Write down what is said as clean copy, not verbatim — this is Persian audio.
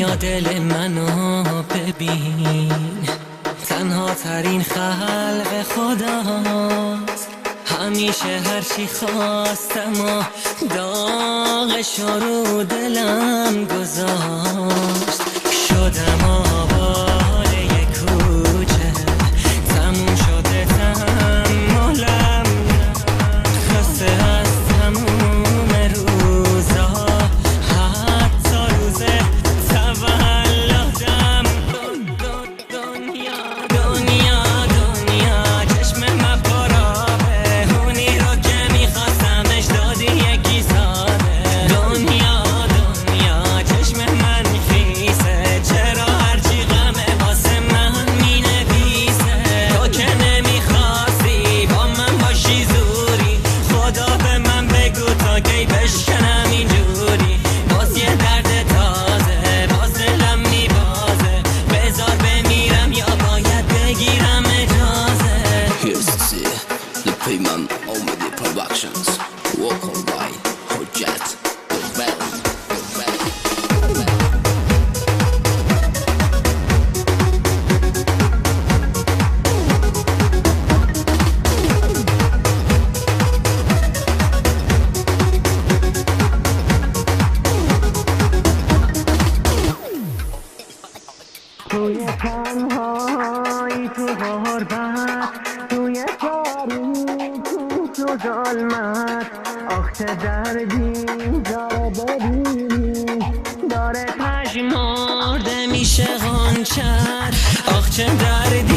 دنیا دل منو ببین، تنها ترین خلق خداست. همیشه هرچی خواستم و داغش رو دلم گذاشت. شدم آواره یک کوچه، تموم شده تحملم، خسته از تموم روزا، حتی روز تولدم. دنیا چشم مپارابه، اونی رو که میخواستمش دادی یکی ساده. دنیا چشم من خیسه، چرا هرچی غمه واسه من مینویسه. تو که نمیخواستی با من باشی زوری، خدا به من بگو تا کی بشکنم اینجوری. باز یه درد تازه باز دلم میبازه، بذار بمیرم یا باید بگیرم اجازه. Here's the C, the Payman Omedi Productions. Walk on by, Hojat, the bell. توی تنهایی، تو غربت، توی تاریکی، تو ظلمت، آخ چه دردی داره ببینی، داره پژمرده میشه غنچت. آخ چه دردی